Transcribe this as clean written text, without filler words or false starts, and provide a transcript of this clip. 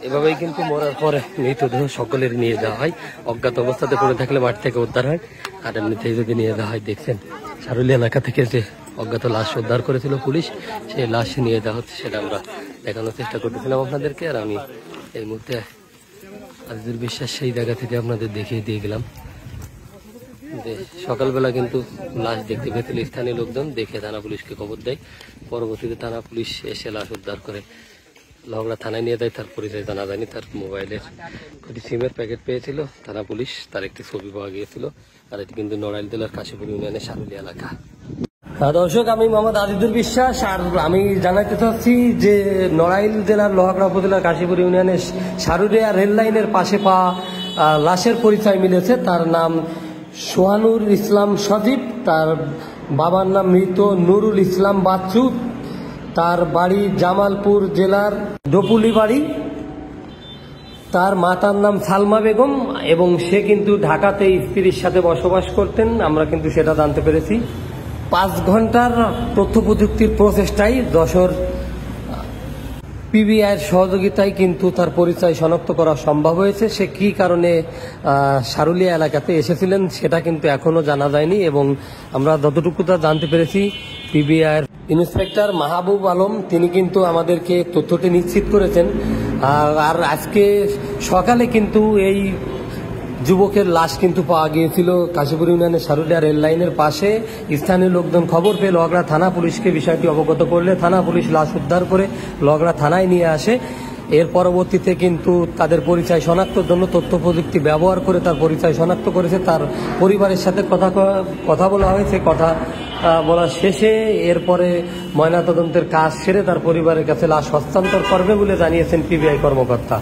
এভাবেই কিন্তু মরার পরে মৃতদেহ সকলের নিয়ে যাওয়া হয়। অজ্ঞাত অবস্থাতে পড়ে থাকলে মাটি থেকে উদ্ধার হয়, আর এমনিতেই যদি নিয়ে যাওয়া হয়। দেখছেন সারুলি এলাকা থেকে যে অজ্ঞাত লাশ উদ্ধার করেছিল পুলিশ, সেই লাশ নিয়ে যাওয়া হচ্ছে, সেটা আমরা দেখানোর চেষ্টা করতেছিলাম আপনাদেরকে। আর আমি এই মুহূর্তে আজিজুল বিশ্বাস সেই জায়গা থেকে আপনাদের দেখিয়ে দিয়ে গেলাম যে সকালবেলা কিন্তু লাশ দেখতে পেয়েছিল স্থানীয় লোকজন, দেখে থানা পুলিশকে খবর দেয়। পরবর্তীতে থানা পুলিশ এসে লাশ উদ্ধার করে লগড়া থানায় নিয়ে যায়। তার পরিচয় জানা যায়নি। তার মোবাইলের একটি সিমের প্যাকেট পেয়েছিল থানা পুলিশ, তার একটি ছবি পাওয়া গিয়েছিল। আর এটি কিন্তু নড়াইল জেলার কাশীপুর ইউনিয়নের সারুলি এলাকা। দর্শক, আমি মোহাম্মদ আজিজুল বিশ্বাস, আর আমি জানাতে চাচ্ছি যে নড়াইল জেলার লোহাগড়া উপজেলার কাশীপুর ইউনিয়নের সারুলিয়া রেল লাইনের পাশে পাওয়া লাশের পরিচয় মিলেছে। তার নাম সোহানুর ইসলাম সজীব, তার বাবার নাম মৃত নুরুল ইসলাম বাচ্চু, তার বাড়ি জামালপুর জেলার ডপুলি বাড়ি, তার মাতার নাম সালমা বেগম, এবং সে কিন্তু ঢাকাতে স্ত্রীর সাথে বসবাস করতেন। আমরা কিন্তু সেটা জানতে পেরেছি। 5 ঘন্টার তথ্য প্রযুক্তির প্রচেষ্টায় যশোর পিবিআইয়ের সহযোগিতায় কিন্তু তার পরিচয় শনাক্ত করা সম্ভব হয়েছে। সে কি কারণে সারুলিয়া এলাকাতে এসেছিলেন সেটা কিন্তু এখনো জানা যায়নি, এবং আমরা যতটুকু তা জানতে পেরেছি পিবিআইয়ের ইন্সপেক্টর মাহবুব আলম তিনি কিন্তু আমাদেরকে তথ্যটি নিশ্চিত করেছেন। আর আজকে সকালে কিন্তু এই যুবকের লাশ কিন্তু পাওয়া গিয়েছিল কাশীপুর ইউনিয়নের সারুলিয়া রেল লাইনের পাশে। স্থানীয় লোকজন খবর পেয়ে লগড়া থানা পুলিশকে বিষয়টি অবগত করলে থানা পুলিশ লাশ উদ্ধার করে লগড়া থানায় নিয়ে আসে। এর পরবর্তীতে কিন্তু তাদের পরিচয় শনাক্তের জন্য তথ্য প্রযুক্তি ব্যবহার করে তার পরিচয় শনাক্ত করেছে। তার পরিবারের সাথে কথা বলা হয়েছে। কথা বলা শেষে এরপরে ময়নাতদন্তের কাজ সেরে তার পরিবারের কাছে লাশ হস্তান্তর করবে বলে জানিয়েছেন পিবিআই কর্মকর্তা।